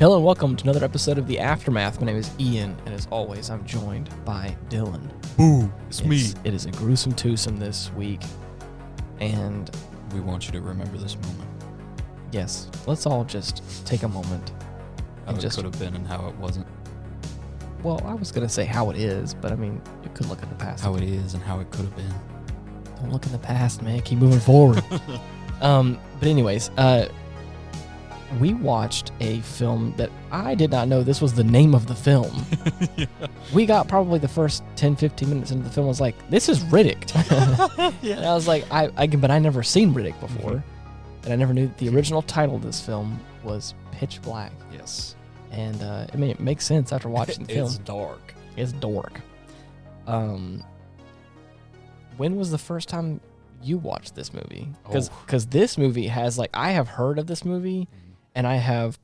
Hello and welcome to another episode of The Aftermath. My name is Ian, and as always, I'm joined by Dylan. Boo, it's me. It is a gruesome twosome this week, and We want you to remember this moment. yes, let's all just take a moment. How it could have been and how it wasn't. Well, I was going to say how it is, but I mean, you could look at the past. How it is and how it could have been. Don't look in the past, man. Keep moving forward. But anyways, we watched a film that I did not know this was the name of the film. Yeah. We got probably the first 10, 15 minutes into the film. I was like, this is Riddick. Yeah. And I was like, but I never seen Riddick before. And I never knew that the original title of this film was Pitch Black. Yes. And I mean, it makes sense after watching the film. It's dark. It's dork. When was the first time you watched this movie? Because this movie has, like, I have heard of this movie, and I've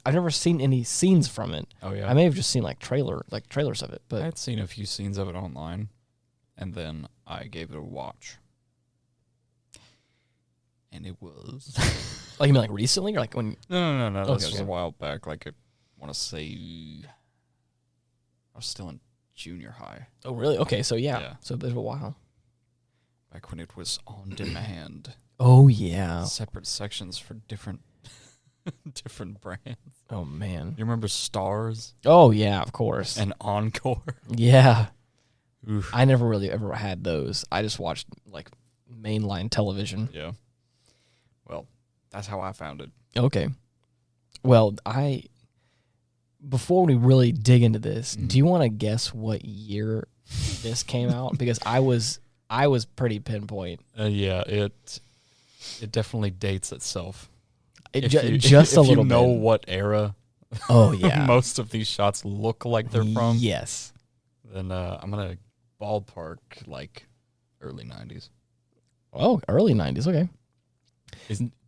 never seen any scenes from it. Oh, yeah. I may have just seen trailers of it. But I had seen a few scenes of it online, and then I gave it a watch. And it was... like, you mean like recently? Or like when... No. Okay, This was a while back. Like, I want to say... I was still in junior high. Oh, really? Okay, so yeah. Yeah. So there's a while. Back when it was on demand. Oh, yeah. Separate sections for different brands. Oh, man. You remember Stars Oh, yeah, of course. and Encore? Yeah. Oof. I never really ever had those. I just watched, like, mainline television. Yeah. Well, that's how I found it. Okay. Well, before we really dig into this, do you want to guess what year this came out? Because I was pretty pinpoint. Yeah, it definitely dates itself. Just if a little you know bit. what era Oh, yeah. most of these shots look like they're from, Yes. then I'm going to ballpark like early 90s. Oh, early 90s. Okay.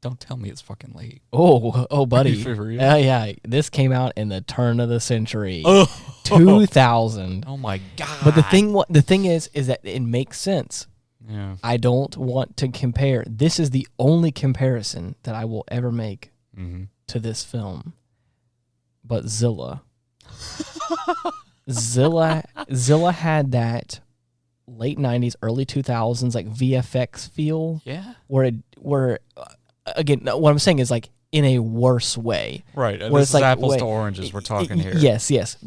Don't tell me it's fucking late. Oh, buddy. Are you for real? Yeah. This came out in the turn of the century. Oh. 2000. Oh my God. But the thing is that it makes sense. Yeah. I don't want to compare. This is the only comparison that I will ever make to this film. But Zilla. Zilla had that late 90s, early 2000s, like VFX feel. Yeah. Where again, what I'm saying is like in a worse way. Right. Where This it's is like, apples to oranges we're talking here. Yes.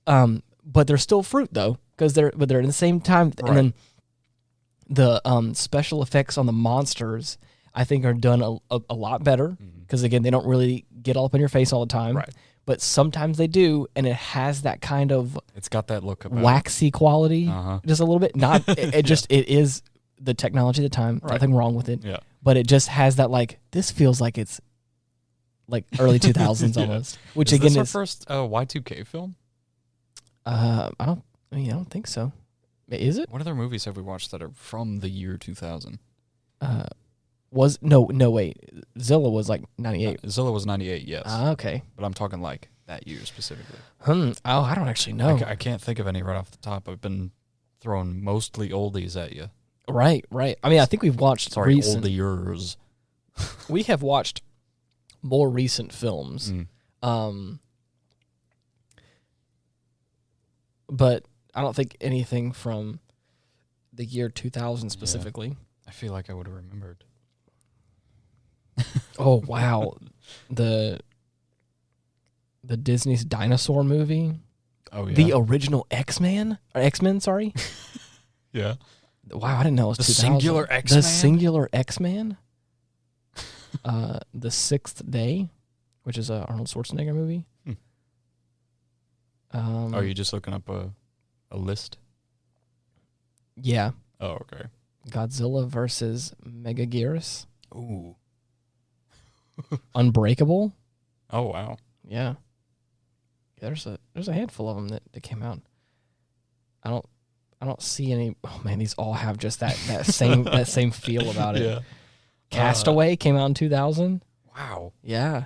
But they're still fruit though, because they're in the same time. Right. And then the special effects on the monsters, I think, are done a lot better, because again, they don't really get all up in your face all the time. Right. But sometimes they do, and it has that kind of It's got that look about waxy quality, just a little bit. Not it is the technology of the time. Right. Nothing wrong with it. Yeah. But it just has that, like, this feels like it's like early 2000s Yeah. almost. Which is again this our is first Y2K film? I don't think so. Is it? What other movies have we watched that are from the year 2000? Wait. Zilla was like 98. Zilla was 98, yes. Okay. But I'm talking like that year specifically. Oh, I don't actually know. I can't think of any right off the top. I've been throwing mostly oldies at you. Right. I mean, I think we've watched recent. oldiers. We have watched more recent films. But I don't think anything from the year 2000 specifically. Yeah. I feel like I would have remembered. Oh, wow. The Disney's dinosaur movie. Oh, yeah. The original X-Men, sorry. Yeah. Wow, I didn't know it was The 2000. singular X-Man? The singular X-Man. The Sixth Day, which is a Arnold Schwarzenegger movie. Are you just looking up a list? Yeah. Oh, okay. Godzilla versus Megaguirus. Ooh. Unbreakable. Oh, wow. Yeah. There's a handful of them that came out. I don't see any. Oh man, these all have just that same feel about it. Yeah. Castaway came out in 2000. Wow. Yeah.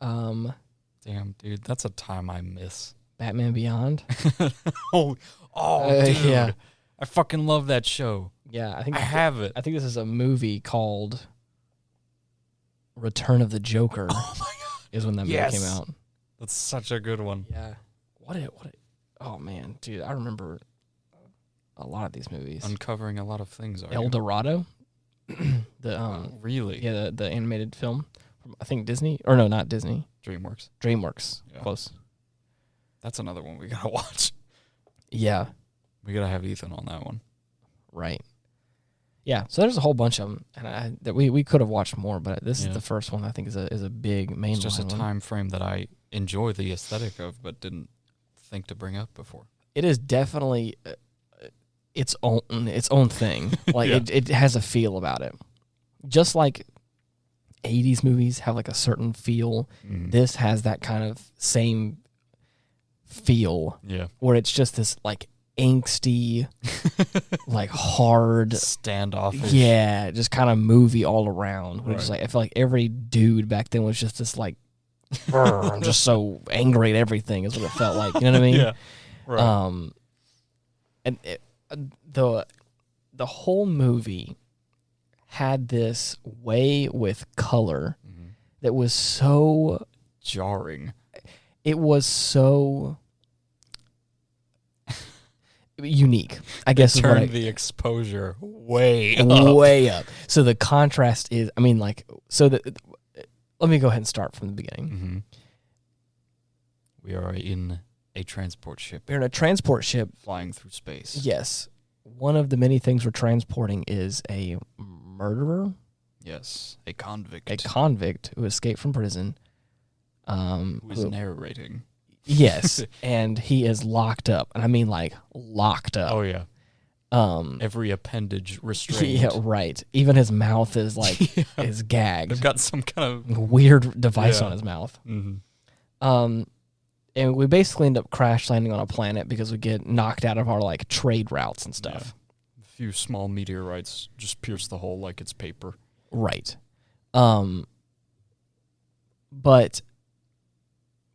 Damn, dude, that's a time I miss. Batman Beyond. Oh, dude. Yeah. I fucking love that show. Yeah, I have it. I think this is a movie called Return of the Joker. Oh my God. Is when that movie came out. That's such a good one. Yeah. Oh man, dude, I remember a lot of these movies. Uncovering a lot of things. El Dorado, the really? yeah, the animated film from, I think, Disney, or no, not Disney. DreamWorks. Yeah. Close. That's another one we gotta watch. Yeah. We gotta have Ethan on that one. Right. Yeah. So there's a whole bunch of them, and that we could have watched more, but this is the first one I think is a big main. It's just a time frame that I enjoy the aesthetic of, but didn't think to bring up before. It is definitely its own thing. Like it has a feel about it, just like 80s movies have like a certain feel. This has that kind of same feel. Yeah. Where it's just this like angsty, like hard standoffish. Yeah, just kind of movie all around. Which is like I feel like every dude back then was just this like I'm just so angry at everything is what it felt like. You know what I mean? Yeah. Right. And the whole movie had this way with color that was so jarring. It was so unique, I guess. Turned the exposure way up. So the contrast is, I mean, like, let me go ahead and start from the beginning. We are in a transport ship. We're in a transport ship flying through space. Yes. One of the many things we're transporting is a murderer. Yes, a convict. A convict who escaped from prison. Who is narrating. Yes, and he is locked up. And I mean, like, locked up. Oh, yeah. Every appendage restrained. Yeah, right. Even his mouth is, like, is gagged. They've got some kind of weird device on his mouth. And we basically end up crash landing on a planet because we get knocked out of our, like, trade routes and stuff. Yeah. A few small meteorites just pierce the hole like it's paper. Right. But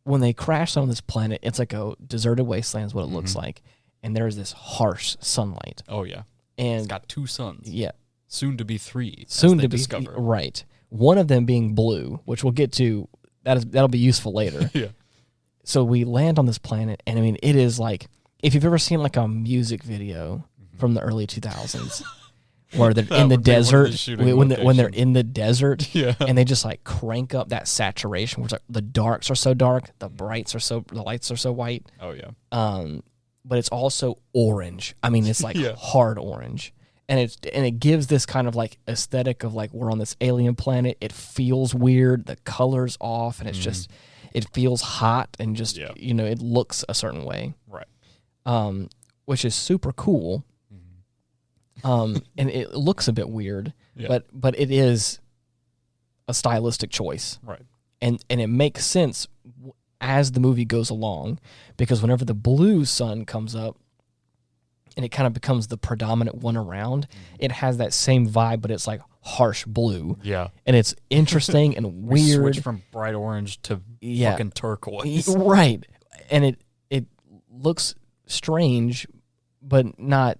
when they crash on this planet, it's like a deserted wasteland is what it looks like. And there's this harsh sunlight. Oh, yeah. And it's got 2 suns. Yeah. Soon to be 3. Soon to be discover. Right. One of them being blue, which we'll get to. That'll be useful later. Yeah. So we land on this planet, and I mean, it is like, if you've ever seen like a music video from the early 2000s, where they're in the desert, when they're in the desert, and they just like crank up that saturation, where it's like the darks are so dark, the lights are so white. Oh yeah. But it's also orange. I mean, it's like hard orange, and it gives this kind of like aesthetic of like we're on this alien planet. It feels weird. The color's off, and it's just. It feels hot and just, it looks a certain way. Right. Which is super cool. And it looks a bit weird, but it is a stylistic choice. Right. And it makes sense as the movie goes along, because whenever the blue sun comes up and it kind of becomes the predominant one around, it has that same vibe, but it's like harsh blue. Yeah. And it's interesting and weird. Switch from bright orange to fucking turquoise. Right. And it looks strange, but not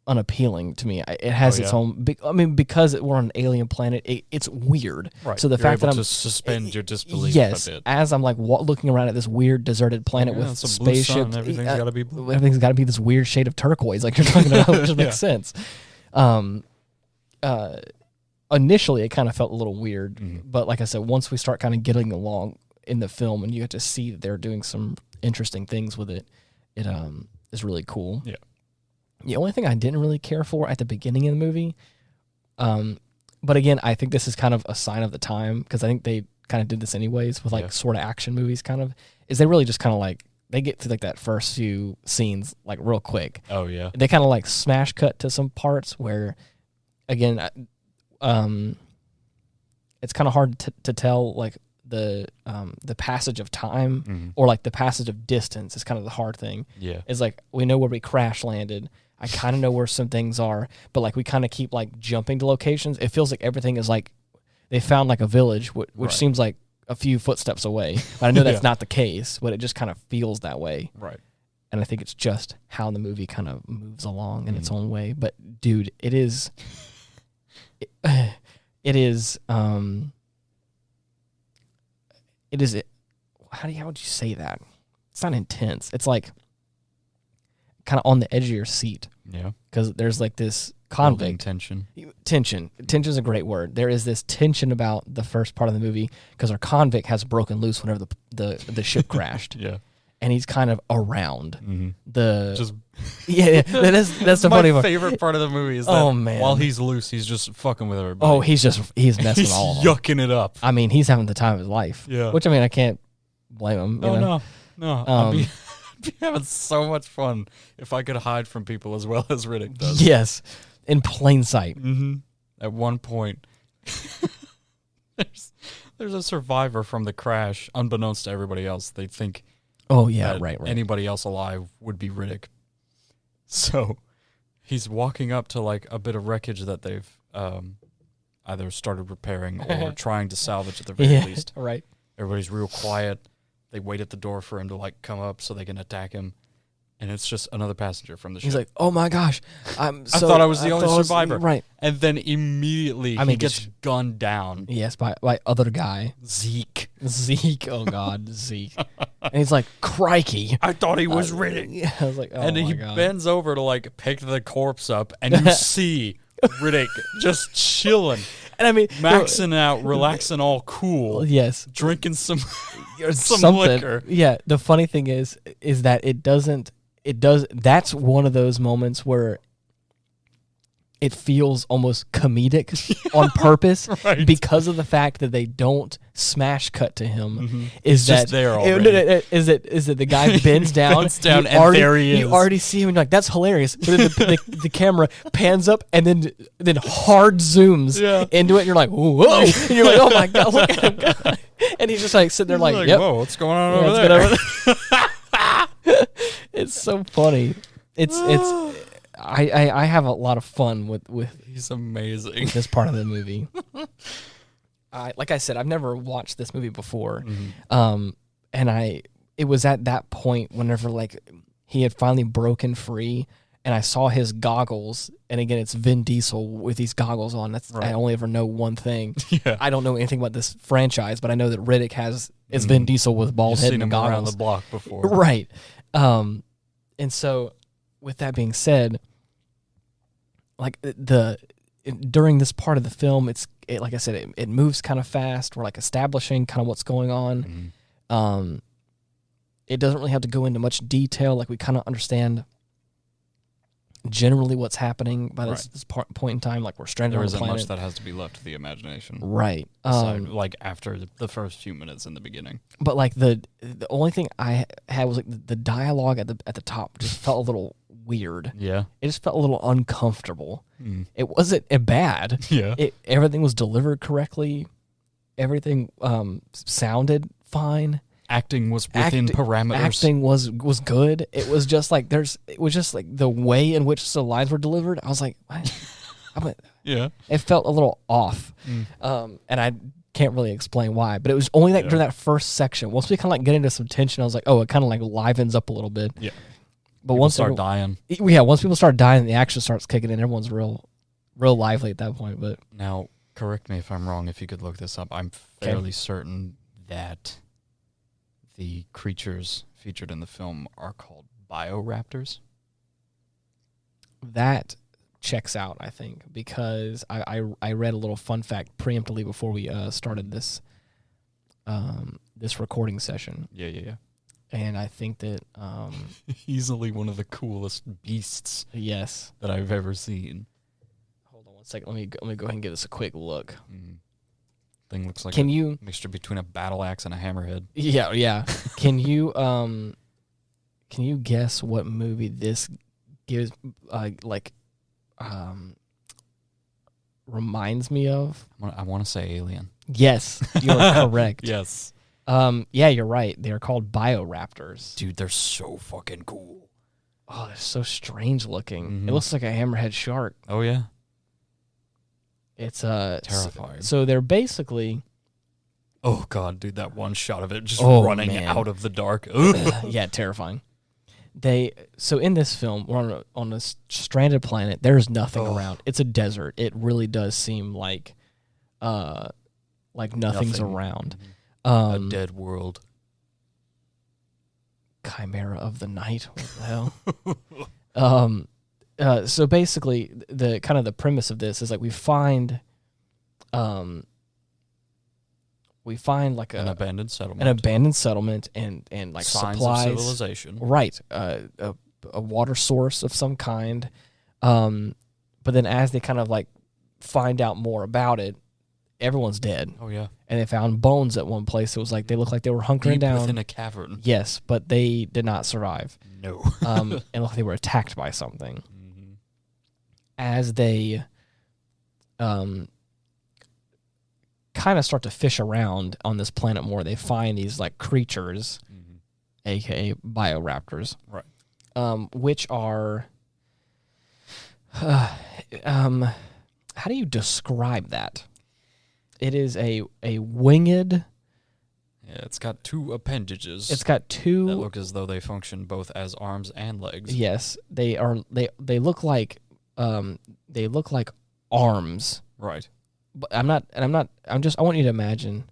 unappealing to me. It has its own. I mean, because we're on an alien planet, it's weird. Right. So the fact that I'm to suspend your disbelief. Yes. A bit. As I'm like looking around at this weird deserted planet with spaceships, everything's got to be blue. Everything's got to be this weird shade of turquoise, like you're talking about, which makes sense. Initially, it kind of felt a little weird, but like I said, once we start kind of getting along in the film, and you get to see that they're doing some interesting things with it, it is really cool. Yeah. The only thing I didn't really care for at the beginning of the movie, but again, I think this is kind of a sign of the time, because I think they kind of did this anyways with like sort of action movies, kind of, is they really just kind of like they get to like that first few scenes like real quick. Oh yeah. They kind of like smash cut to some parts where, again, it's kind of hard to tell like the passage of time or like the passage of distance is kind of the hard thing. Yeah. It's like we know where we crash landed. I kind of know where some things are, but like we kind of keep like jumping to locations. It feels like everything is like they found like a village, which seems like a few footsteps away. But I know that's not the case, but it just kind of feels that way. Right. And I think it's just how the movie kind of moves along in its own way. But dude, it is how would you say that? It's not intense. It's like kind of on the edge of your seat. Yeah. Because there's like this convict. Building tension. Tension. Tension is a great word. There is this tension about the first part of the movie because our convict has broken loose whenever the ship crashed. Yeah. And he's kind of around Just yeah. That's the my funny part. favorite part of the movie is that man. while he's loose, he's just fucking with everybody. Oh, he's messing he's all of them. yucking it up. I mean, he's having the time of his life. Yeah. Which, I mean, I can't blame him. No. I'd be having so much fun if I could hide from people as well as Riddick does. Yes, in plain sight. Mm-hmm. At one point, there's a survivor from the crash, unbeknownst to everybody else. They think, oh yeah, right. Anybody else alive would be Riddick. So he's walking up to like a bit of wreckage that they've either started repairing or trying to salvage at the very least. Right. Everybody's real quiet. They wait at the door for him to like come up so they can attack him. And it's just another passenger from the ship. He's like, "Oh my gosh, I thought I was the only survivor." Right. And then immediately he gets gunned down. Yes, by other guy. Zeke. Oh God, Zeke. And he's like, "Crikey, I thought he was Riddick." Yeah, I was like, "Oh and my he God." bends over to like pick the corpse up, and you see Riddick just chilling. And I mean, maxing out, relaxing, all cool. Yes, drinking some something. Liquor. Yeah. The funny thing is that it doesn't. It does. That's one of those moments where it feels almost comedic on purpose because of the fact that they don't smash cut to him. Mm-hmm. Is it's that just there already. Is that the guy bends down? And there he is. You already see him. And you're like, that's hilarious. But then the camera pans up and then hard zooms into it. And you're like, whoa! And you're like, oh my God, look at him! And he's just like sitting there like, yep. Whoa, what's going on over there? It's so funny. I have a lot of fun with he's amazing. With this part of the movie. Like I said, I've never watched this movie before. Mm-hmm. And it was at that point whenever like he had finally broken free and I saw his goggles, and again it's Vin Diesel with these goggles on. That's I only ever know one thing. Yeah. I don't know anything about this franchise, but I know that Riddick is Vin Diesel with bald head and goggles. Around the block before. Right. And so, with that being said, like during this part of the film, like I said, it moves kind of fast. We're like establishing kind of what's going on. Mm-hmm. It doesn't really have to go into much detail. Like we kind of understand generally what's happening by this point in time. Like we're stranded on the planet. There isn't much that has to be left to the imagination. Right. Like after the first few minutes in the beginning. But like the only thing I had was like the dialogue at the top just felt a little weird. Yeah. It just felt a little uncomfortable. It wasn't bad. Yeah. Everything was delivered correctly. Everything sounded fine. Acting was within parameters. Acting was good. It was just like the way in which the lines were delivered. I was like, what? Yeah. It felt a little off. And I can't really explain why, but it was only during that first section. Once we kind of like get into some tension, I was like, oh, it kind of like livens up a little bit. Yeah. But once people start dying. Yeah, once people start dying, the action starts kicking in. Everyone's real lively at that point. But now, correct me if I'm wrong. If you could look this up, I'm fairly certain that the creatures featured in the film are called bioraptors. That checks out, I think, because I read a little fun fact preemptively before we started this this recording session. Yeah. And I think that easily one of the coolest beasts. Yes, that I've ever seen. Hold on one second. Let me go ahead and give this a quick look. Thing looks like mixture between a battle axe and a hammerhead. Yeah. Can you guess what movie this gives reminds me of? I want to say Alien. Yes, you're correct. Yes. Yeah, you're right. They're called bioraptors. Dude, they're so fucking cool. Oh, they're so strange looking. Mm-hmm. It looks like a hammerhead shark. Oh yeah. It's terrifying. So they're basically. Oh god, dude, that one shot of it just running out of the dark. Yeah, terrifying. So in this film, we're on a stranded planet. There's nothing around. It's a desert. It really does seem like nothing's around. A dead world. chimera of the night. What the hell? So basically, the kind of the premise of this is like we find like an abandoned settlement, and like signs supplies, of civilization, right? A water source of some kind. But then as they kind of like find out more about it, everyone's dead. Oh yeah, and they found bones at one place. It was like they looked like they were hunkering down within a cavern. Yes, but they did not survive. No, and looked like they were attacked by something. Mm-hmm. As they kind of start to fish around on this planet more, they find these like creatures, aka bioraptors, right? Which are, how do you describe that? It is a winged. Yeah, it's got two appendages. It's got two that look as though they function both as arms and legs. Yes, they are. They look like arms. Right. But I want you to imagine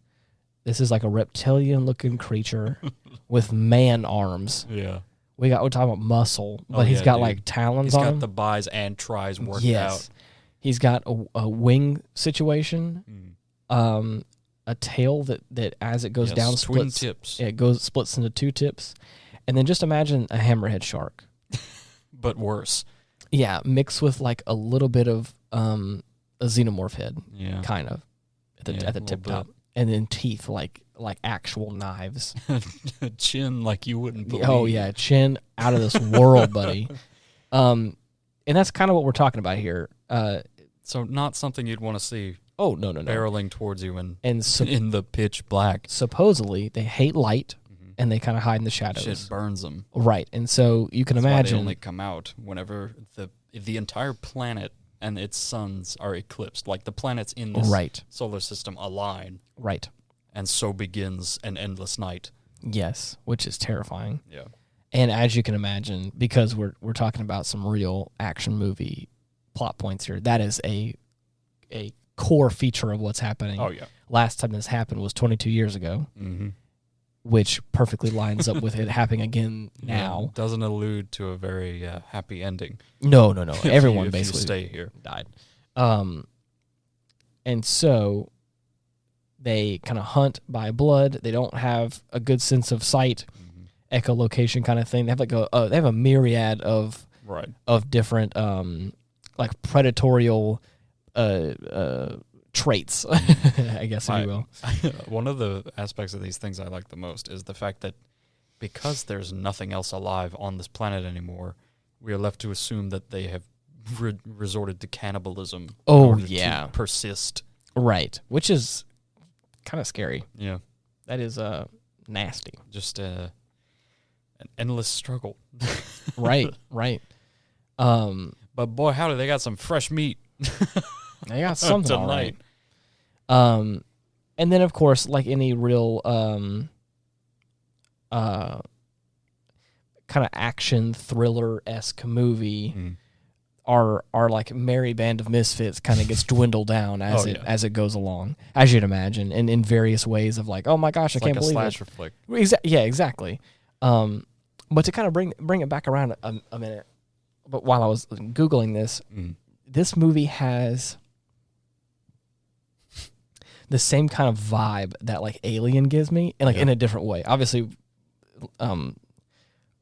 this is like a reptilian-looking creature with man arms. Yeah. We're talking about muscle, but he's got like talons on him. He's got the bis and tris worked out. He's got a wing situation, a tail that as it goes down splits. Twin tips. Yeah, it splits into two tips, and then just imagine a hammerhead shark, but worse. Yeah, mixed with like a little bit of a xenomorph head, kind of at the tip top, and then teeth like actual knives. Chin like you wouldn't believe. Oh yeah, chin out of this world, buddy. And that's kind of what we're talking about here. So not something you'd want to see. Oh no! Barreling towards you in the pitch black. Supposedly they hate light, and they kind of hide in the shadows. Shit burns them. Right, and so you can imagine why they only come out whenever the entire planet and its suns are eclipsed, like the planets in this solar system align. Right. And so begins an endless night. Yes, which is terrifying. Yeah. And as you can imagine, because we're talking about some real action movie plot points here, that is a core feature of what's happening. Oh, yeah. Last time this happened was 22 years ago, which perfectly lines up with it happening again now. Yeah, doesn't allude to a very happy ending. No. Everyone basically stay here died. And so they kind of hunt by blood. They don't have a good sense of sight, echolocation kind of thing. They have they have a myriad of different like predatorial traits, I guess, if you will. One of the aspects of these things I like the most is the fact that because there's nothing else alive on this planet anymore, we are left to assume that they have resorted to cannibalism. To persist. Right, which is kind of scary. Yeah. That is nasty. Just an endless struggle. Right. But boy, howdy, they got some fresh meat. They got something tonight. All right. And then of course, like any real kind of action thriller-esque movie, our like merry band of misfits kind of gets dwindled down as it goes along, as you'd imagine, and in various ways of like, oh my gosh, I can't believe it. Like a slasher flick. Yeah, exactly. But to kind of bring it back around a minute, but while I was Googling this, this movie has the same kind of vibe that like Alien gives me, and like in a different way. Obviously,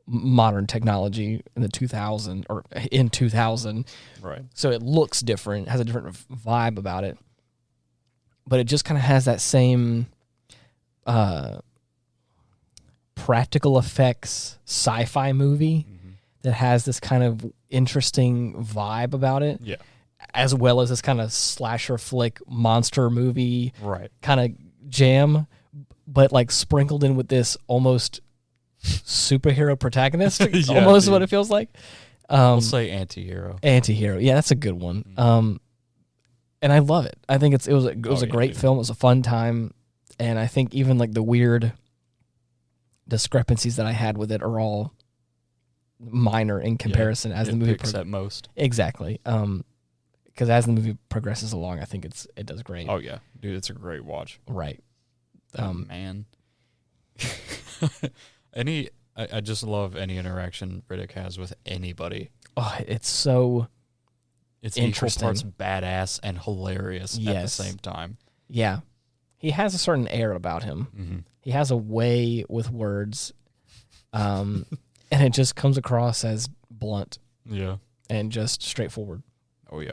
modern technology in the 2000 or in 2000, right? So it looks different, has a different vibe about it, but it just kind of has that same practical effects sci-fi movie that has this kind of interesting vibe about it. Yeah. As well as this kind of slasher flick monster movie kind of jam, but like sprinkled in with this almost superhero protagonist, almost what it feels like. We'll say anti-hero. Anti-hero. Yeah, that's a good one. And I love it. I think it was a great film. It was a fun time. And I think even like the weird discrepancies that I had with it are all minor in comparison as the movie picks at most. Exactly. Because as the movie progresses along, I think it does great. Oh yeah, dude, it's a great watch. Right. Man. I just love any interaction Riddick has with anybody. Oh, it's so It's equal parts badass and hilarious at the same time. Yeah. He has a certain air about him. Mm-hmm. He has a way with words, and it just comes across as blunt. Yeah. And just straightforward. Oh, yeah.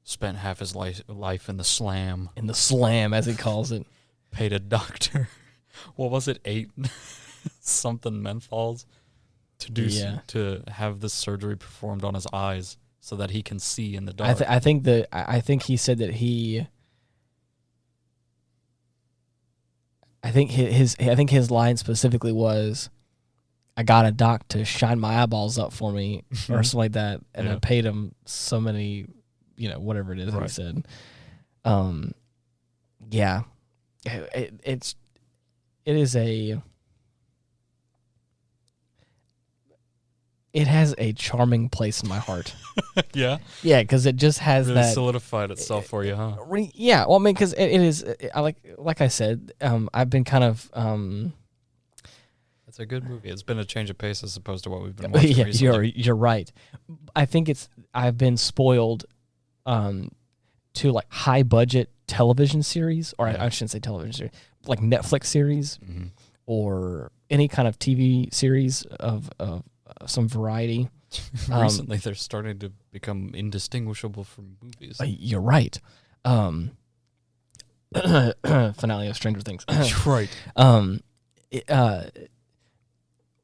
Spent half his life in the slam. In the slam, as he calls it. Paid a doctor. What was it? 8 something menthols to have this surgery performed on his eyes so that he can see in the dark. I think he said that he. I think his line specifically was, "I got a doc to shine my eyeballs up for me," or something like that, and I paid him so many, whatever it is that he said. Yeah, it has a charming place in my heart. Yeah? Yeah, because it just has really that... solidified itself for you, huh? Yeah, well, I mean, because it is... like I said, I've been kind of... It's a good movie. It's been a change of pace as opposed to what we've been watching recently. You're right. I think I've been spoiled to, like, high-budget television series, or I shouldn't say television series, like Netflix series, or any kind of TV series of some variety. Recently, they're starting to become indistinguishable from movies. You're right. Finale of Stranger Things. Right.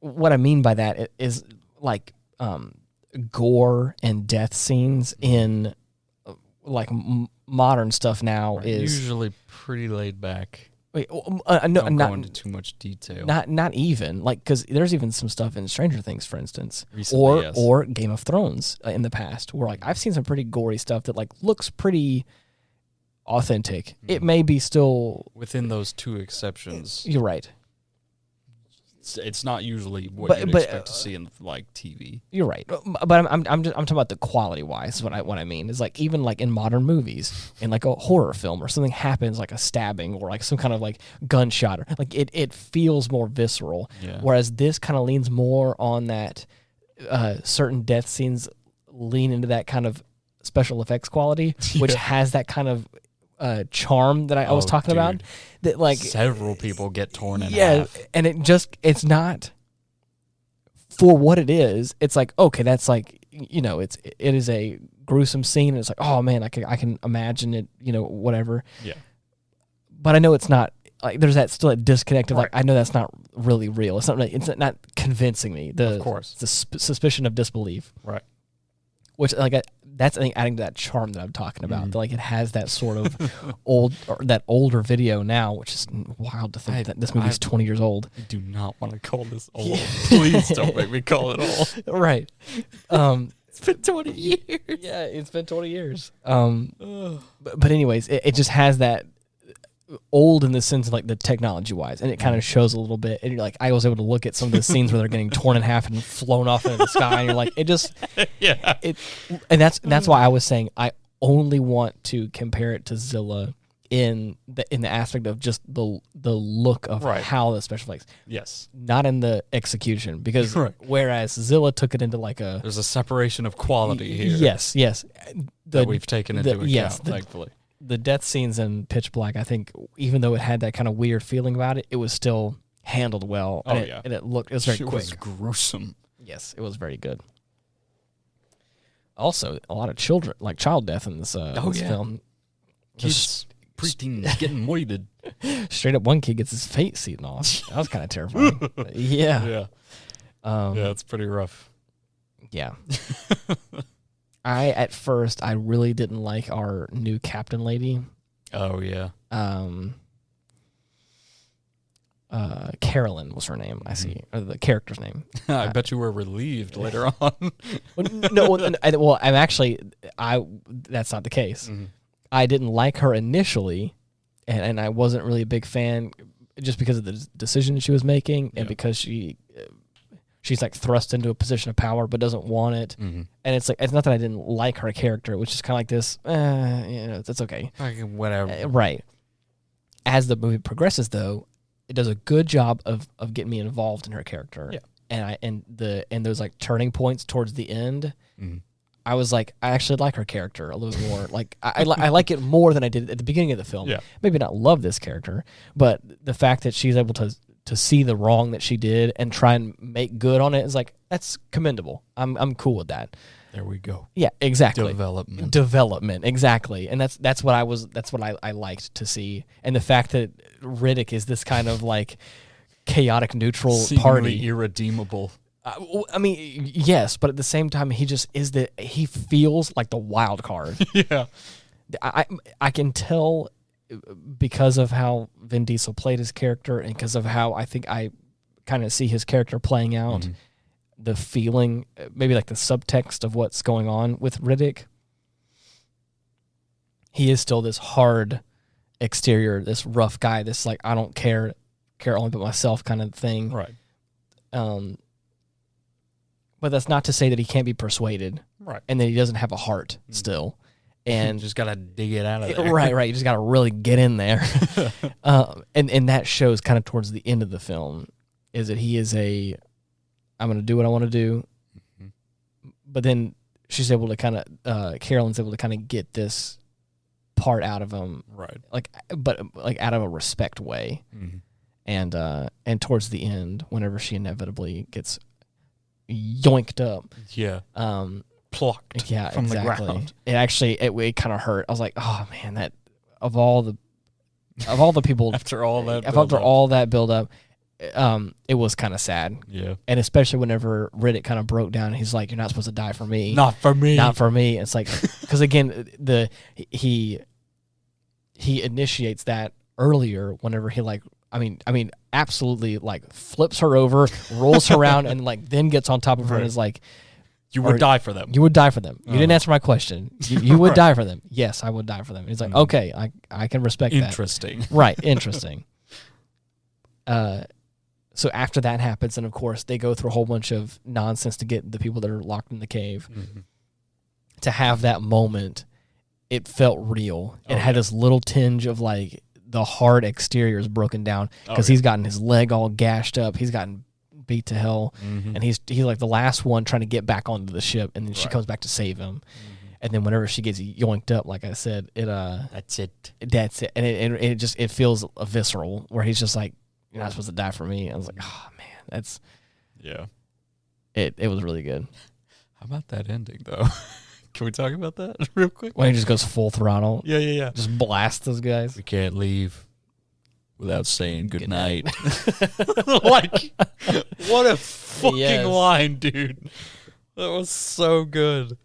What I mean by that is like gore and death scenes in like modern stuff now is usually pretty laid back. Wait, don't go into too much detail. Not even like, because there's even some stuff in Stranger Things, for instance, recently, or Game of Thrones in the past, where like I've seen some pretty gory stuff that like looks pretty authentic. It may be still within those two exceptions. You're right. It's not usually what you'd expect to see in like TV. You're right, but I'm talking about the quality wise. What I mean is like even like in modern movies, in like a horror film or something happens like a stabbing or like some kind of like gunshot, or like it feels more visceral. Yeah. Whereas this kind of leans more on that certain death scenes lean into that kind of special effects quality, which has that kind of charm that I was talking about. That like several people get torn in half. And it's not for what it is. It's like, okay, that's like, it is a gruesome scene, and it's like, oh man, I can imagine it, whatever. Yeah. But I know it's not, like, there's that still a disconnect of like, I know that's not really real. It's not convincing me. Of course. The suspicion of disbelief. Right. Which like that's I think adding to that charm that I'm talking about. Like it has that sort of older video now, which is wild to think that this movie's 20 years old. I do not want to call this old. Please don't make me call it old. Right. It's been 20 years. Yeah, it's been 20 years. But anyways, it just has that old in the sense of like the technology wise, and it kind of shows a little bit, and you're like, I was able to look at some of the scenes where they're getting torn in half and flown off into the sky, and you're like, it just and that's why I was saying I only want to compare it to Zilla in the aspect of just the look of how the special effects, not in the execution, because whereas Zilla took it into like there's a separation of quality here, that we've taken into account, thankfully. The death scenes in Pitch Black, I think, even though it had that kind of weird feeling about it, it was still handled well. And it was very quick. It was gruesome. Yes, it was very good. Also, a lot of child death in this film. Kids preteens getting moited. Straight up, one kid gets his face eaten off. That was kind of terrifying. Yeah, it's pretty rough. Yeah. At first, I really didn't like our new captain lady. Oh, yeah. Carolyn was her name, I see. Or the character's name. I bet you were relieved later on. I'm actually, that's not the case. Mm-hmm. I didn't like her initially, and I wasn't really a big fan just because of the decision she was making, and because she's like thrust into a position of power but doesn't want it. Mm-hmm. And it's like, it's not that I didn't like her character, which is kind of like this, it's okay. Whatever. Right. As the movie progresses, though, it does a good job of getting me involved in her character. Yeah. And those like turning points towards the end, I was like, I actually like her character a little more. Like I like it more than I did at the beginning of the film. Yeah. Maybe not love this character, but the fact that she's able to see the wrong that she did and try and make good on it is like, that's commendable. I'm cool with that. There we go. Yeah, exactly. Development, exactly. And that's what I liked to see. And the fact that Riddick is this kind of like chaotic neutral seemingly party, irredeemable. I mean, yes, but at the same time, he just is he feels like the wild card. Yeah, I can tell because of how Vin Diesel played his character and because of how I think I kind of see his character playing out. The feeling, maybe like the subtext of what's going on with Riddick. He is still this hard exterior, this rough guy, this like, I don't care only about myself kind of thing. Right. But that's not to say that he can't be persuaded. Right. And that he doesn't have a heart still. And you just got to dig it out of there. Right. You just got to really get in there. And that shows kind of towards the end of the film is that he is I'm going to do what I want to do. But then she's able to kind of, Carolyn's able to kind of get this part out of him. Right. But out of a respect way. And towards the end, whenever she inevitably gets yoinked up. Yeah. Plucked from the ground. It actually, it kind of hurt. I was like, oh man, that of all the people after all that build up, it was kind of sad. Yeah. And especially whenever Riddick kind of broke down, he's like, you're not supposed to die for me. Not for me. Not for me. It's like, because again, he initiates that earlier whenever he like, I mean, absolutely like flips her over, rolls her around, and like then gets on top of her and is like, you would die for them. You would die for them. You didn't answer my question. You would die for them. Yes, I would die for them. He's like, okay, I can respect that. Interesting. Right, interesting. So after that happens, and of course they go through a whole bunch of nonsense to get the people that are locked in the cave. To have that moment, it felt real. It had this little tinge of like the hard exterior is broken down because he's gotten his leg all gashed up. He's gotten beat to hell, and he's like the last one trying to get back onto the ship, and then she comes back to save him. And then whenever she gets yoinked up, like I said, that's it, and it feels visceral where he's just like, you're not supposed to die for me. I was like, oh man, that's it was really good. How about that ending though? Can we talk about that real quick? When he just goes full throttle. Yeah. Just blast those guys. We can't leave without saying good night. Like, what a fucking line, dude. That was so good.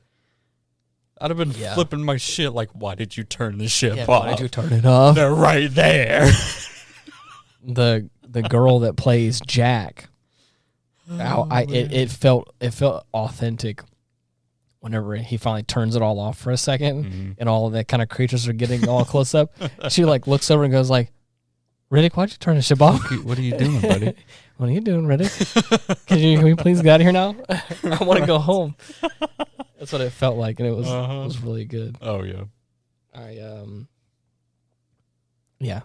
I'd have been flipping my shit like, why did you turn the ship off? Why did you turn it off? They're right there. The girl that plays Jack, it felt authentic whenever he finally turns it all off for a second, and all of that kind of creatures are getting all close up. She like looks over and goes like, Riddick, why'd you turn the ship off? What are you doing, buddy? What are you doing, Riddick? Can we please get out of here now? I want to go home. That's what it felt like, and it was really good. Oh yeah. Yeah.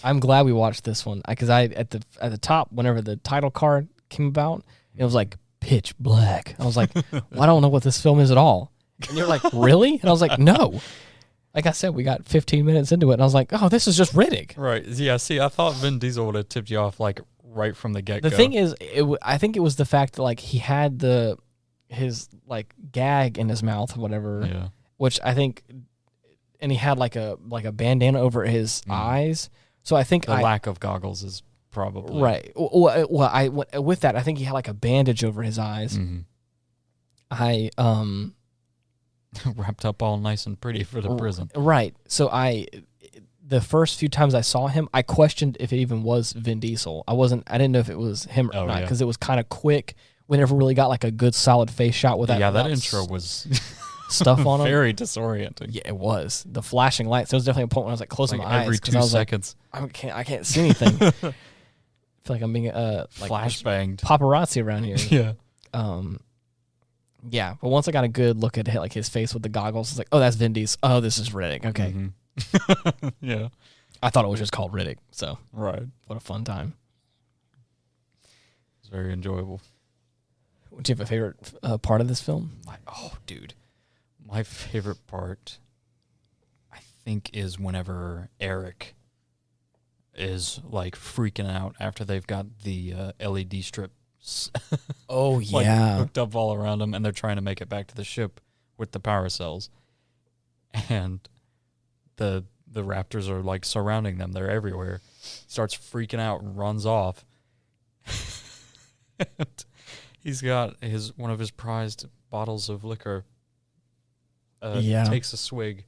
I'm glad we watched this one because at the top, whenever the title card came about, it was like pitch black. I was like, well, I don't know what this film is at all. And you're like, really? And I was like, no. Like I said, we got 15 minutes into it, and I was like, oh, this is just Riddick. Right. Yeah, see, I thought Vin Diesel would have tipped you off, like, right from the get-go. The thing is, I think it was the fact that, like, he had his like, gag in his mouth or whatever, which I think, and he had, like a bandana over his eyes. So I think the lack of goggles is probably... Right. Well, with that, I think he had, like, a bandage over his eyes. Wrapped up all nice and pretty for the prison. Right. So the first few times I saw him, I questioned if it even was Vin Diesel. I didn't know if it was him or not because it was kind of quick. We never really got like a good solid face shot with that. Yeah, that intro was stuff on him. Very disorienting. Yeah, it was. The flashing lights. There was definitely a point when I was like closing my eyes every 2 seconds. Like, I can't see anything. I feel like I'm being like flashbanged paparazzi around here. Yeah. Yeah, but once I got a good look at like his face with the goggles, it's like, oh, that's Vin Diesel. Oh, this is Riddick. Okay. Yeah. I thought it was just called Riddick. So Right. what a fun time. It's very enjoyable. Do you have a favorite part of this film? Dude. My favorite part, I think, is whenever Eric is like freaking out after they've got the LED strips Oh, like yeah. hooked up all around them, and they're trying to make it back to the ship with the power cells. And the raptors are like surrounding them. They're everywhere. Starts freaking out, runs off. And he's got one of his prized bottles of liquor. Takes a swig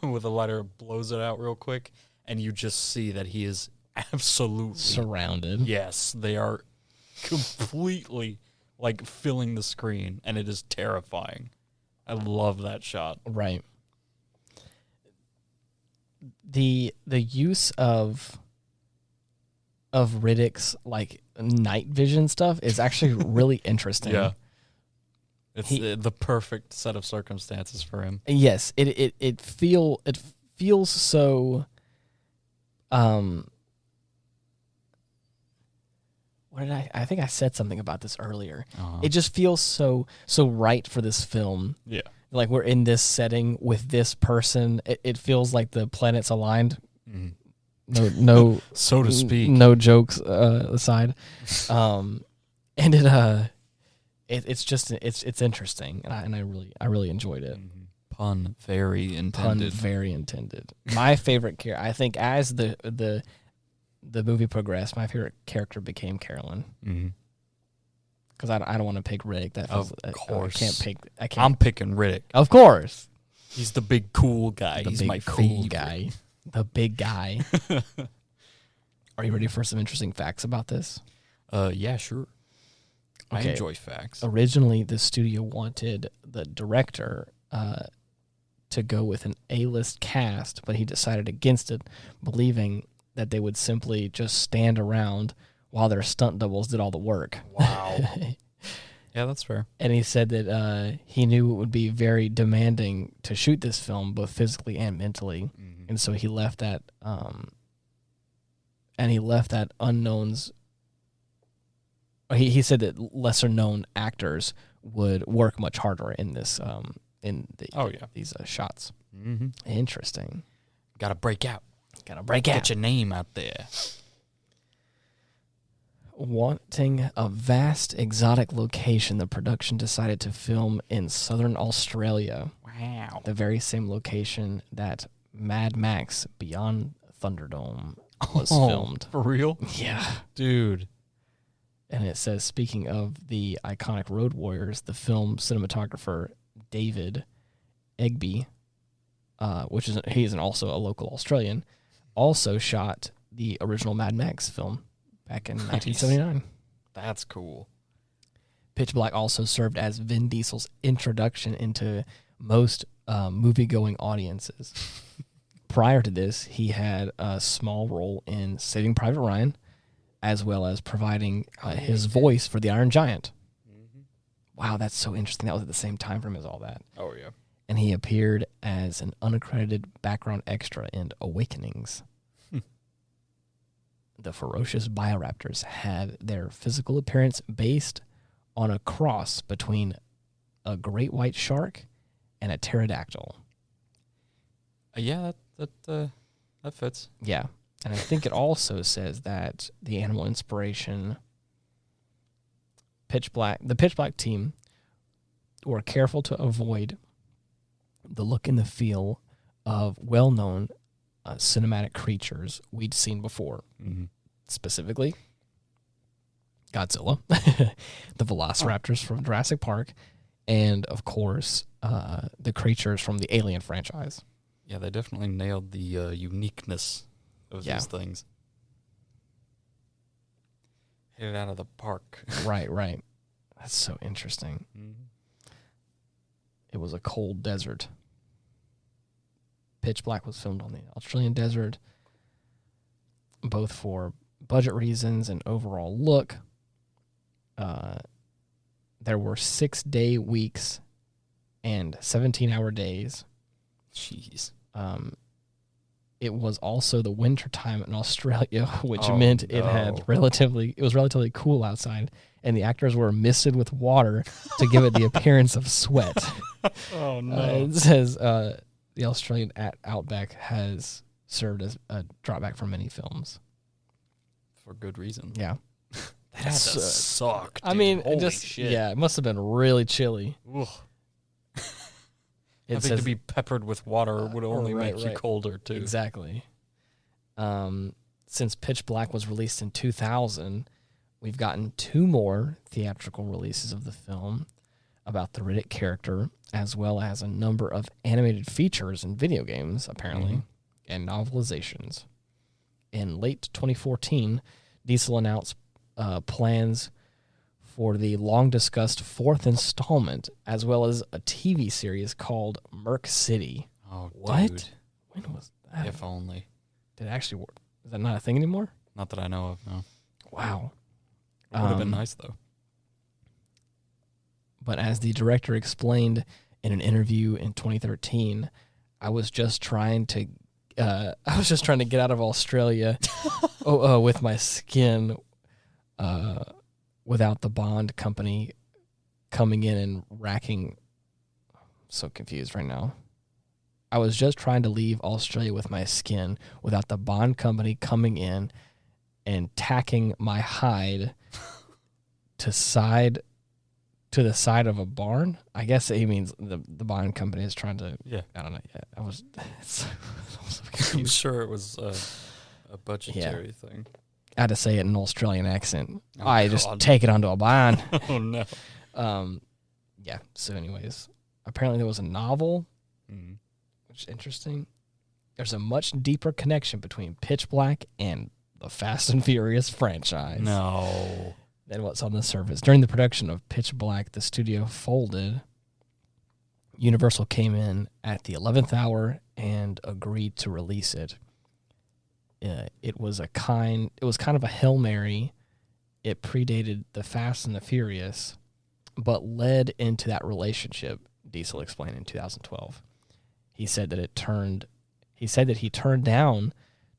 with a lighter, blows it out real quick, and you just see that he is absolutely surrounded. Yes, they are completely like filling the screen, and it is terrifying. I love that shot. Right. The use of Riddick's like night vision stuff is actually really interesting. Yeah. It's the perfect set of circumstances for him. Yes, it feels so. What did I think I said something about this earlier. It just feels so right for this film. Yeah, like we're in this setting with this person. It feels like the planets aligned. Mm. No, so to speak. No jokes aside, and it's interesting, and I really enjoyed it. Mm-hmm. Pun very intended. My favorite character, I think, as the movie progressed, my favorite character became Carolyn. Because I don't want to pick Riddick. That feels, of course, I can't. I'm picking Riddick. Of course, he's the big cool guy. He's my cool favorite guy. The big guy. Are you ready for some interesting facts about this? Yeah, sure. Okay. I enjoy facts. Originally, the studio wanted the director to go with an A-list cast, but he decided against it, believing that they would simply just stand around while their stunt doubles did all the work. Wow. Yeah, that's fair. And he said that he knew it would be very demanding to shoot this film, both physically and mentally. And so he left that, unknowns. He said that lesser known actors would work much harder in this, these shots. Mm-hmm. Interesting. Gotta break out. Get your name out there. Wanting a vast exotic location, the production decided to film in southern Australia. Wow. The very same location that Mad Max Beyond Thunderdome was filmed. For real? Yeah. Dude. And it says, speaking of the iconic Road Warriors, the film cinematographer David Egby, he's also a local Australian, also shot the original Mad Max film back in 1979. That's cool. Pitch Black also served as Vin Diesel's introduction into most movie-going audiences. Prior to this, he had a small role in Saving Private Ryan, as well as providing his voice for the Iron Giant. Mm-hmm. Wow, that's so interesting. That was at the same time frame as all that. Oh, yeah. And he appeared as an unaccredited background extra in Awakenings. The ferocious Bioraptors had their physical appearance based on a cross between a great white shark and a pterodactyl. Yeah, that fits. Yeah. And I think it also says that the animal inspiration, the Pitch Black team were careful to avoid the look and the feel of well-known cinematic creatures we'd seen before. Mm-hmm. Specifically, Godzilla, the Velociraptors from Jurassic Park, and, of course, the creatures from the Alien franchise. Yeah, they definitely nailed the uniqueness of these things. Hit it out of the park. Right. That's so interesting. Mm-hmm. It was a cold desert. Pitch Black was filmed on the Australian desert, both for budget reasons and overall look. There were 6-day weeks and 17-hour days. Jeez. it was also the winter time in Australia, which meant it was relatively cool outside, and the actors were misted with water to give it the appearance of sweat. Oh no! It says the Australian outback has served as a drawback for many films. For good reason. Yeah. That had to suck, dude. I mean, holy shit. Yeah, it must have been really chilly. Having to be peppered with water would only make you colder, too. Exactly. Since Pitch Black was released in 2000, we've gotten 2 more theatrical releases of the film about the Riddick character, as well as a number of animated features in video games, apparently, and novelizations. In late 2014, Diesel announced plans for the long-discussed 4th installment, as well as a TV series called Merc City. Oh, what? Dude. When was that? If only. Did it actually work? Is that not a thing anymore? Not that I know of, no. Wow. It would have been nice, though. But as the director explained in an interview in 2013, I was just trying to get out of Australia with my skin without the Bond company coming in and racking. I'm so confused right now. I was just trying to leave Australia with my skin without the Bond company coming in and tacking my hide to the side of a barn. I guess he means the Bond company is trying to. Yeah, I don't know. Yeah, I was so I'm sure it was a budgetary thing. I had to say it in an Australian accent. Just take it onto a barn. Oh no. Yeah. So, anyways, apparently there was a novel, which is interesting. There's a much deeper connection between Pitch Black and the Fast and Furious franchise. No. Than what's on the surface. During the production of Pitch Black, the studio folded. Universal came in at the 11th hour and agreed to release it. It was kind of a Hail Mary. It predated the Fast and the Furious, but led into that relationship, Diesel explained in 2012. He said that he turned down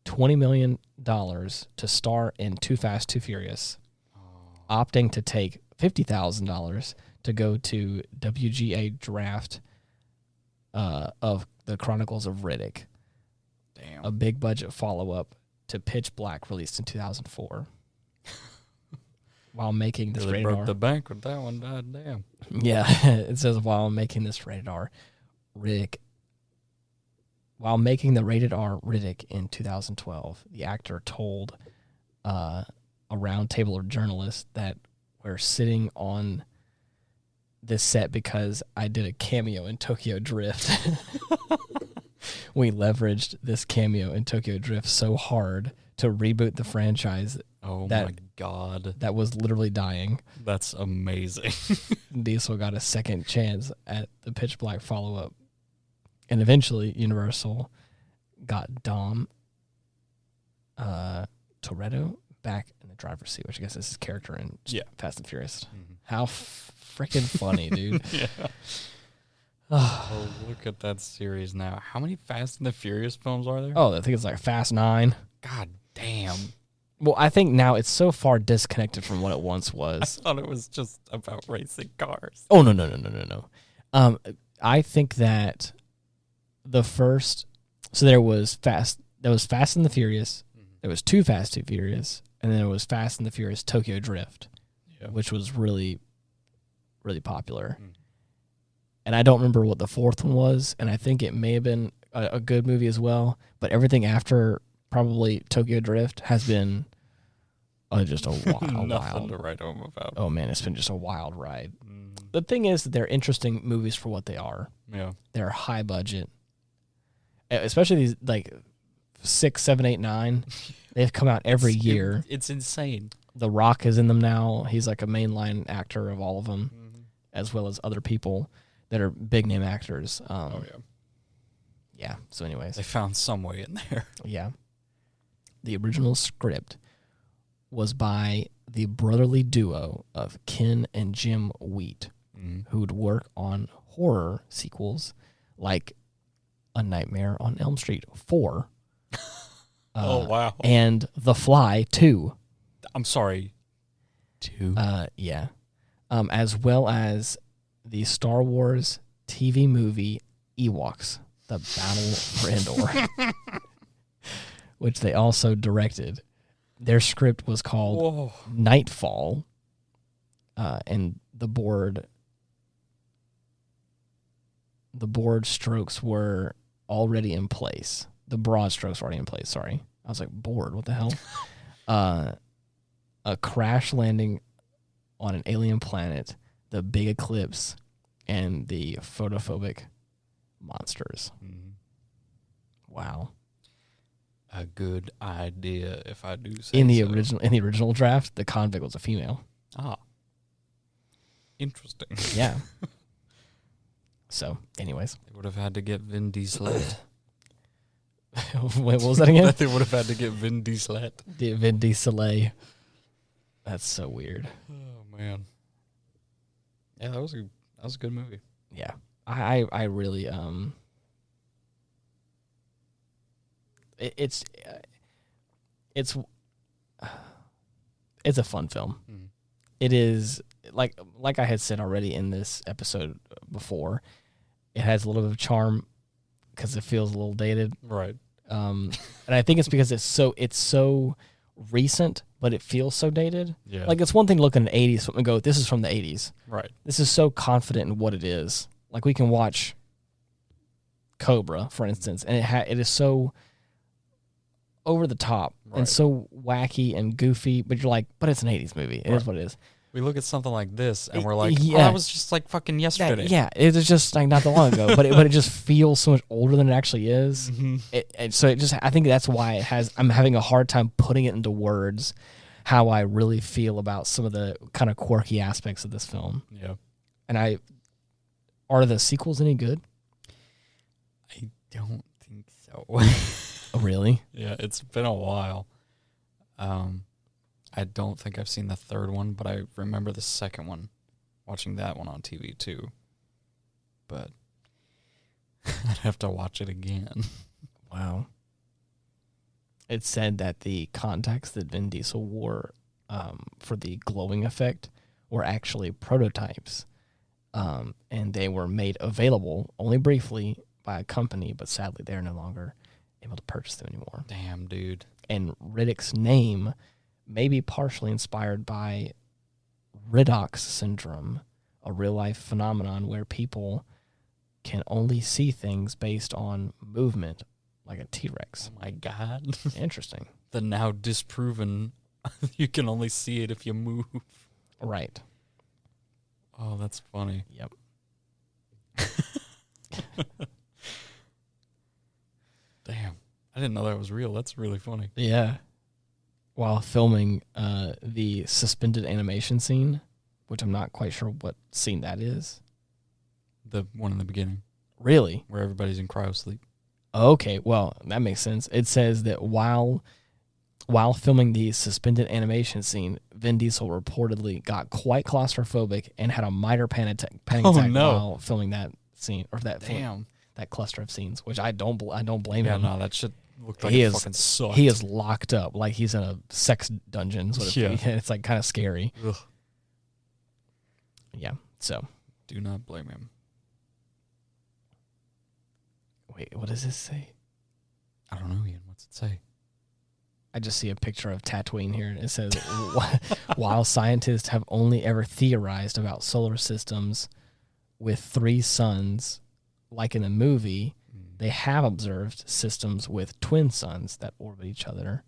$20 million to star in Too Fast, Too Furious, opting to take $50,000 to go to WGA draft of the Chronicles of Riddick. Damn. A big budget follow-up to Pitch Black, released in 2004. While making this rated R. Broke the bank with that one, damn. Yeah, it says while making this rated R Riddick. While making the rated R Riddick in 2012, the actor told a round table of journalists that we're sitting on this set because I did a cameo in Tokyo Drift. We leveraged this cameo in Tokyo Drift so hard to reboot the franchise. Oh my God. That was literally dying. That's amazing. Diesel got a second chance at the Pitch Black follow-up. And eventually, Universal got Dom Toretto back in the driver's seat, which I guess is his character in Fast and Furious. Mm-hmm. How freaking funny, dude. Yeah. Oh, look at that series now. How many Fast and the Furious films are there? Oh, I think it's like Fast 9. God damn. Well, I think now it's so far disconnected from what it once was. I thought it was just about racing cars. Oh, no. I think that the first... So there was Fast and the Furious. Mm-hmm. There was Too Fast, Too Furious. And then there was Fast and the Furious Tokyo Drift, which was really, really popular. Mm. And I don't remember what the fourth one was, and I think it may have been a good movie as well. But everything after probably Tokyo Drift has been just a wild, nothing to write home about. Oh man, it's been just a wild ride. Mm. The thing is that they're interesting movies for what they are. Yeah, they're high budget, especially these like 6, 7, 8, 9. They've come out every year. It's insane. The Rock is in them now. He's like a mainline actor of all of them, as well as other people that are big name actors. Yeah. So anyways. They found some way in there. Yeah. The original script was by the brotherly duo of Ken and Jim Wheat, who would work on horror sequels like A Nightmare on Elm Street 4 Oh, wow. And The Fly 2. I'm sorry. 2? Yeah. As well as the Star Wars TV movie Ewoks, The Battle for Endor, which they also directed. Their script was called Nightfall, and the board strokes were already in place. The broad strokes were already in place, sorry. I was like, bored, what the hell? A crash landing on an alien planet, the big eclipse, and the photophobic monsters. Mm-hmm. Wow. A good idea, if I do say In the so. original draft, the convict was a female. Ah. Interesting. Yeah. So, anyways. They would have had to get Vin Diesel. Wait, what was that again? They would have had to get Vin Diesel. Vin Diesel. That's so weird. Oh, man. Yeah, that was a good movie. Yeah. I really it's a fun film. Mm. It is like I had said already in this episode before. It has a little bit of charm because it feels a little dated, right? And I think it's because it's so recent, but it feels so dated. Yeah, like it's one thing to look in the '80s and go, "This is from the '80s." Right. This is so confident in what it is. Like we can watch Cobra, for instance, and it is so over the top and so wacky and goofy, but you're like, but it's an '80s movie. It is what it is. We look at something like this and we're like, yeah. oh, that was just like fucking yesterday. It was just like not that long ago, but it just feels so much older than it actually is. Mm-hmm. I think that's why I'm having a hard time putting it into words how I really feel about some of the kind of quirky aspects of this film. Yeah. And are the sequels any good? I don't think so. Oh, really? Yeah, it's been a while. I don't think I've seen the third one, but I remember the second one, watching that one on TV too. But I'd have to watch it again. Wow. It said that the contacts that Vin Diesel wore for the glowing effect were actually prototypes, and they were made available only briefly by a company, but sadly they're no longer able to purchase them anymore. Damn, dude. And Riddick's name may be partially inspired by Riddox syndrome, a real-life phenomenon where people can only see things based on movement, like a T-Rex. Oh, my God. Interesting. The now disproven, you can only see it if you move. Right. Oh, that's funny. Yep. Damn. I didn't know that was real. That's really funny. Yeah. While filming the suspended animation scene, which I'm not quite sure what scene that is. The one in the beginning. Really? Where everybody's in cryo sleep. Okay, well, that makes sense. It says that while filming the suspended animation scene, Vin Diesel reportedly got quite claustrophobic and had a minor panic attack while filming that scene, or that cluster of scenes, which I don't blame him. Yeah, no, that shit looked like it fucking sucked. He is locked up like he's in a sex dungeon. It's like kind of scary. Ugh. Yeah, so. Do not blame him. Wait, what does this say? I don't know, Ian. What's it say? I just see a picture of Tatooine here, and it says, while scientists have only ever theorized about solar systems with 3 suns, like in a movie, they have observed systems with twin suns that orbit each other,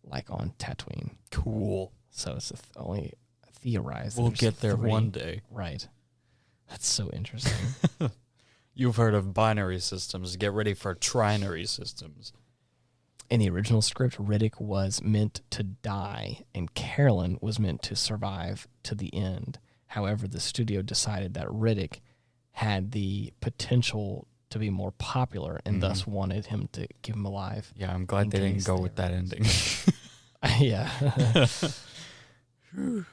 like on Tatooine. Cool. So it's only theorized. We'll get there 3. one day. Right. That's so interesting. You've heard of binary systems. Get ready for trinary systems. In the original script, Riddick was meant to die, and Carolyn was meant to survive to the end. However, the studio decided that Riddick had the potential to be more popular and thus wanted him to keep him alive. Yeah, I'm glad they didn't go with that ending. Yeah.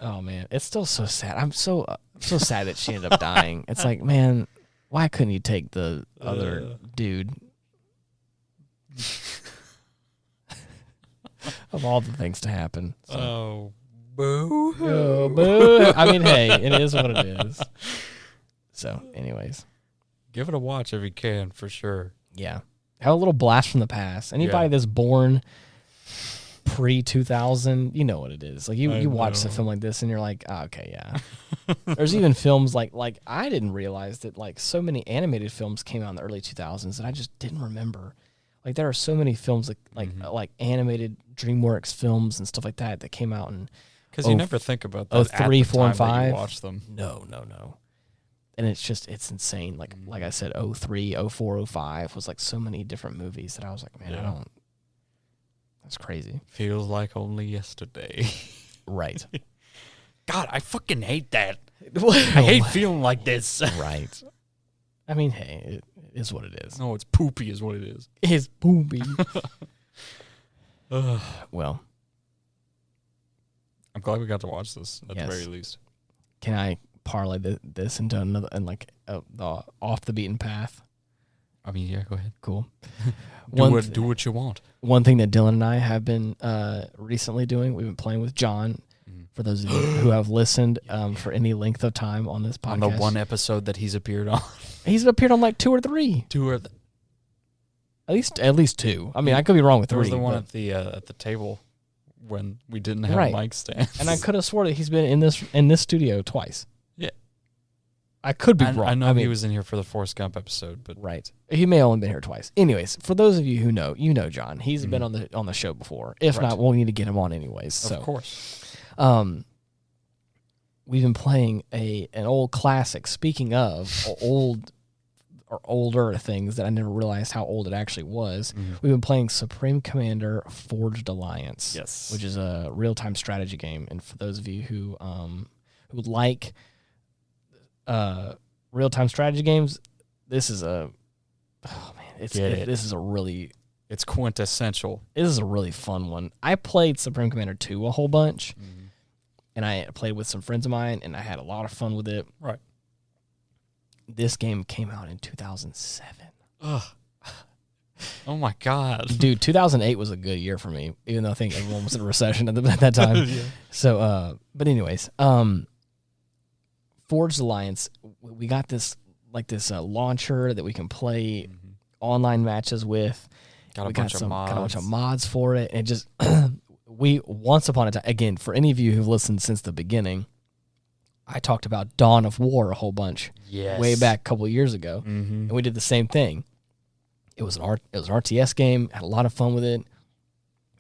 Oh, man. It's still so sad. I'm so sad that she ended up dying. It's like, man, why couldn't you take the other dude? of all the things to happen. So. Oh, boo. Oh, boo. I mean, hey, it is what it is. So, anyways. Give it a watch if you can, for sure. Yeah. Have a little blast from the past. Anybody that's born pre-2000, you know what it is. Like, you watch a film like this, and you're like, oh, okay, yeah. There's even films like I didn't realize that, like, so many animated films came out in the early 2000s that I just didn't remember. Like, there are so many films, like animated DreamWorks films and stuff like that came out in... Because you never think about that 03, 4, and 5. That you watch them. No. And it's insane. Like I said, 03, 04, 05 was like so many different movies that I was like, man, that's crazy. Feels like only yesterday. Right. God, I fucking hate that. I hate feeling like this. Right. I mean, hey, it is what it is. No, it's poopy is what it is. It's poopy. Well. I'm glad we got to watch this at the very least. Can I parlay this into another and like the off the beaten path? I mean, yeah, go ahead. Cool. Do what you want. One thing that Dylan and I have been recently doing, we've been playing with John. For those of you who have listened for any length of time on this podcast, on the one episode that he's appeared on, he's appeared on like 2 or 3. At least 2. I mean, I could be wrong with 3. There was the one at the table when we didn't have a mic stand, and I could have swore that he's been in this studio twice. Yeah, I could be wrong. I know he was in here for the Forrest Gump episode, but he may have only been here twice. Anyways, for those of you who know, John. He's been on the show before. If not, we'll need to get him on anyways. Of course. We've been playing an old classic. Speaking of old or older things that I never realized how old it actually was, we've been playing Supreme Commander Forged Alliance. Yes, which is a real-time strategy game. And for those of you who like real-time strategy games, this is it's quintessential. This is a really fun one. I played Supreme Commander 2 a whole bunch, and I played with some friends of mine, and I had a lot of fun with it. Right. This game came out in 2007. Ugh. Oh, my God. Dude, 2008 was a good year for me, even though I think everyone was in a recession at that time. Yeah. So, but anyways, Forged Alliance, we got this launcher that we can play online matches with. Got a bunch of mods for it, and just we once upon a time, again, for any of you who've listened since the beginning, I talked about Dawn of War a whole bunch, way back a couple of years ago, and we did the same thing. It was an RTS game, had a lot of fun with it.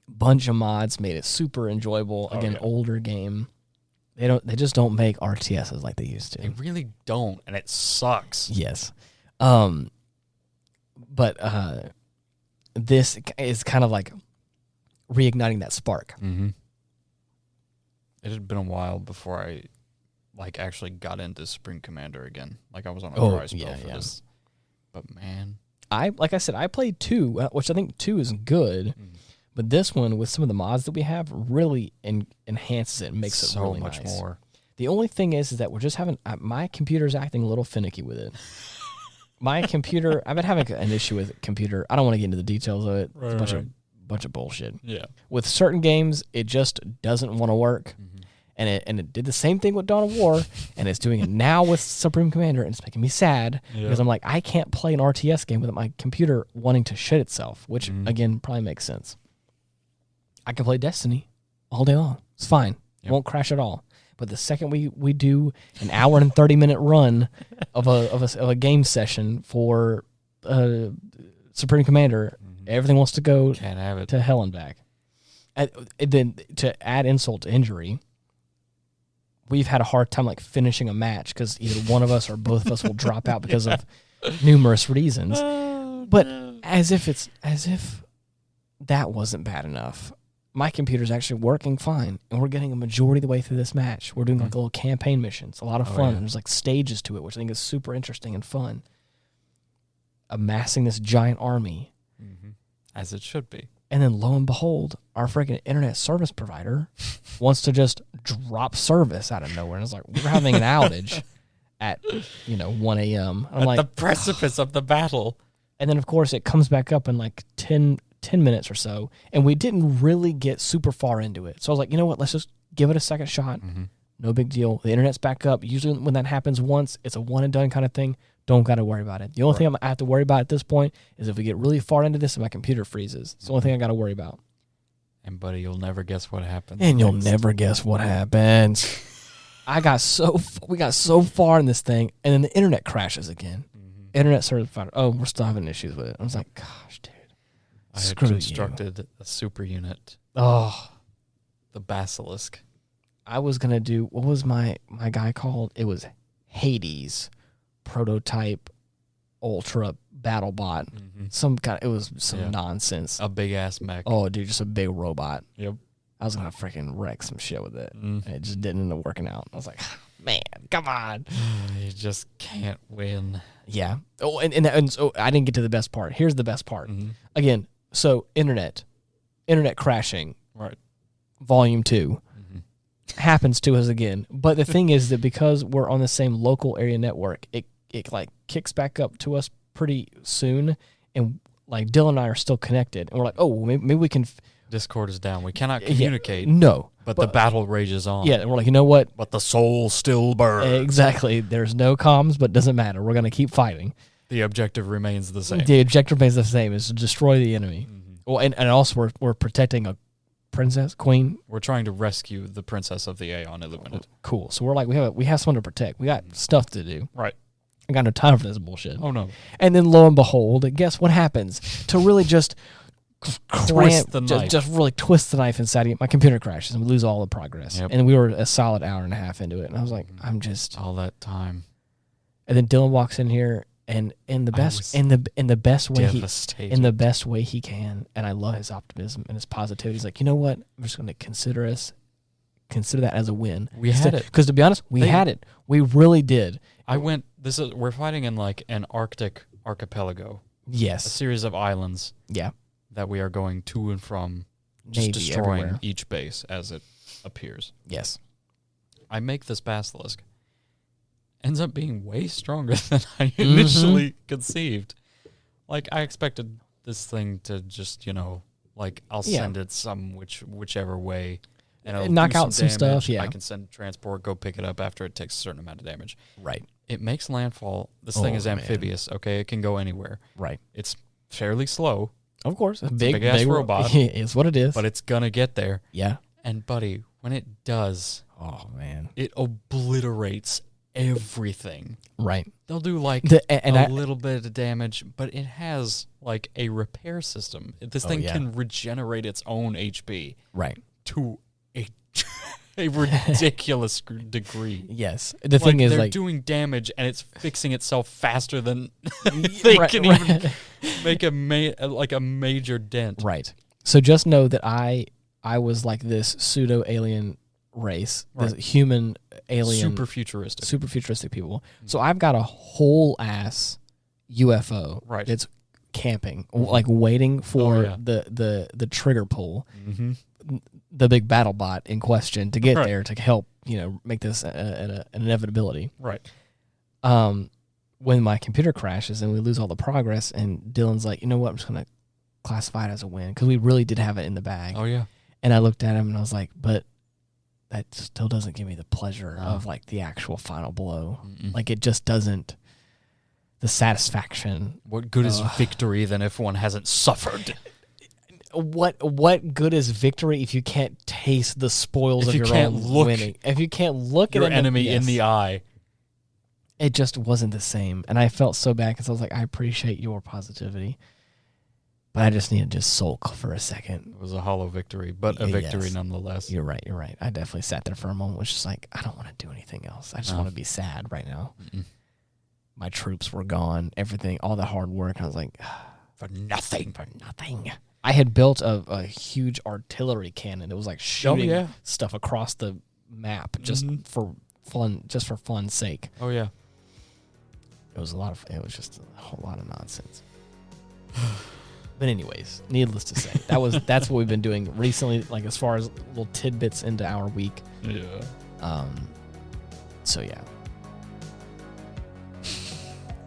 Bunch of mods made it super enjoyable. Again, older game. They just don't make RTSs like they used to. They really don't, and it sucks. Yes, but this is kind of like reigniting that spark. It had been a while before I actually got into Supreme Commander again. Like, I was on a dry spell for this. But man, I played 2, which I think 2 is good. But this one, with some of the mods that we have, really enhances it and makes it really much nice. more. The only thing is that we're just having my computer's acting a little finicky with it. My computer, I've been having an issue with the computer. I don't want to get into the details of it. It's a bunch of bullshit. Yeah. With certain games, it just doesn't want to work. And it did the same thing with Dawn of War, and it's doing it now with Supreme Commander, and it's making me sad because I'm like, I can't play an RTS game without my computer wanting to shit itself, which, again, probably makes sense. I can play Destiny all day long. It's fine. It won't crash at all. But the second we do an hour and 30-minute run of a game session for Supreme Commander, everything wants to go to hell and back. And then to add insult to injury, we've had a hard time finishing a match because either one of us or both of us will drop out because of numerous reasons. As if that wasn't bad enough. My computer's actually working fine, and we're getting a majority of the way through this match. We're doing little campaign missions. A lot of fun. There's stages to it, which I think is super interesting and fun. Amassing this giant army. As it should be. And then lo and behold, our freaking internet service provider wants to just drop service out of nowhere. And it's like, we're having an outage at 1 a.m. I'm at the precipice of the battle. And then, of course, it comes back up in 10 10 minutes or so, and we didn't really get super far into it. So I was like, you know what? Let's just give it a second shot. Mm-hmm. No big deal. The internet's back up. Usually when that happens once, it's a one and done kind of thing. Don't got to worry about it. The only thing I have to worry about at this point is if we get really far into this and my computer freezes. It's the only thing I got to worry about. And buddy, you'll never guess what happens. And you'll never guess what happens. we got so far in this thing, and then the internet crashes again. Mm-hmm. Internet service provider. Oh, we're still having issues with it. I was like, gosh, dude. I had constructed a super unit. Oh, the Basilisk. I was gonna do, what was my guy called? It was Hades prototype ultra battle bot. Mm-hmm. It was some nonsense. A big ass mech. Oh, dude, just a big robot. Yep. I was gonna freaking wreck some shit with it. And it just didn't end up working out. I was like, man, come on. You just can't win. Yeah. Oh, and so I didn't get to the best part. Here's the best part. Mm-hmm. Again, so internet crashing. Right. Volume 2. Happens to us again. But the thing is that because we're on the same local area network, it like kicks back up to us pretty soon, and like Dylan and I are still connected, and we're like, oh, maybe we can. Discord is down. We cannot communicate. No, but the battle rages on. Yeah, and we're like, you know what? But the soul still burns. Exactly. There's no comms, but it doesn't matter. We're gonna keep fighting. The objective remains the same. The objective remains the same: is to destroy the enemy. Mm-hmm. Well, and also we're protecting a princess, queen. We're trying to rescue the princess of the Aeon Illuminate. Cool. So we're like, we have someone to protect. We got stuff to do. Right. I got no time for this bullshit. Oh no. And then lo and behold, guess what happens? To really just twist the knife. Just really twist the knife inside of it. My computer crashes and we lose all the progress. Yep. And we were a solid hour and a half into it. And I was like, I'm just all that time. And then Dylan walks in here and in the best way he can, and I love his optimism and his positivity. He's like, you know what? I'm just going to consider that as a win. We had it because to be honest, we had it. We really did. We're fighting in like an Arctic archipelago. Yes, a series of islands. Yeah, that we are going to and from, just Navy destroying everywhere. Each base as it appears. Yes, I make this basilisk. Ends up being way stronger than I initially conceived. Like, I expected this thing to just, I'll send it whichever way. And it'll knock out some damage. stuff, yeah. I can send transport, go pick it up after it takes a certain amount of damage. Right. It makes landfall. This thing is amphibious, okay? It can go anywhere. Right. It's fairly slow. Of course. It's a big-ass robot. It's what it is. But it's going to get there. Yeah. And, buddy, when it does... Oh, man. It obliterates everything. Right. They'll do like little bit of damage, but it has like a repair system. This thing can regenerate its own HP. Right. To a ridiculous degree. Yes. The thing is, they're doing damage and it's fixing itself faster than they can even make a major dent. Right. So just know that I was like this pseudo alien race, this human alien, super futuristic people. So I've got a whole ass UFO that's camping, like waiting for the trigger pull, the big battle bot in question to get there to help make this an inevitability. Right. When my computer crashes and we lose all the progress, and Dylan's like, you know what, I'm just gonna classify it as a win because we really did have it in the bag. Oh yeah. And I looked at him and I was like, but that still doesn't give me the pleasure of like the actual final blow. Mm-mm. Like it just doesn't, the satisfaction. What good is victory than if one hasn't suffered? What good is victory if you can't taste the spoils of your own winning? If you can't look at your enemy in the eye. It just wasn't the same. And I felt so bad because I was like, I appreciate your positivity. But I just needed to just sulk for a second. It was a hollow victory, but a victory nonetheless. You're right. I definitely sat there for a moment, was just like, I don't want to do anything else. I just want to be sad right now. Mm-mm. My troops were gone. Everything, all the hard work. I was like, for nothing. I had built a huge artillery cannon. It was like shooting stuff across the map just for fun's sake. Oh yeah. It was just a whole lot of nonsense. But anyways, needless to say, that's what we've been doing recently, like as far as little tidbits into our week. Yeah. So yeah.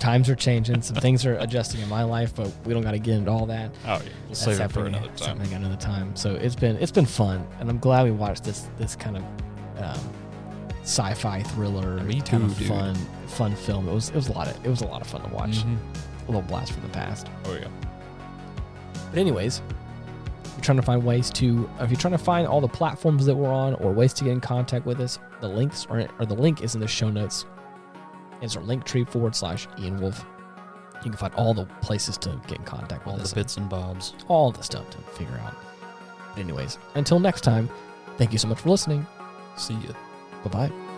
times are changing. Some things are adjusting in my life, but we don't got to get into all that. Oh yeah, we'll save it for another time. Something another time. So it's been fun, and I'm glad we watched this kind of sci-fi thriller, kind of fun film. It was a lot of fun to watch. A little blast from the past. Oh yeah. But anyways, if you're trying to find if you're trying to find all the platforms that we're on or ways to get in contact with us, the links or the link is in the show notes. It's our linktree/Ian Wolf. You can find all the places to get in contact with us. All the bits and bobs. All the stuff to figure out. But anyways, until next time, thank you so much for listening. See ya. Bye-bye.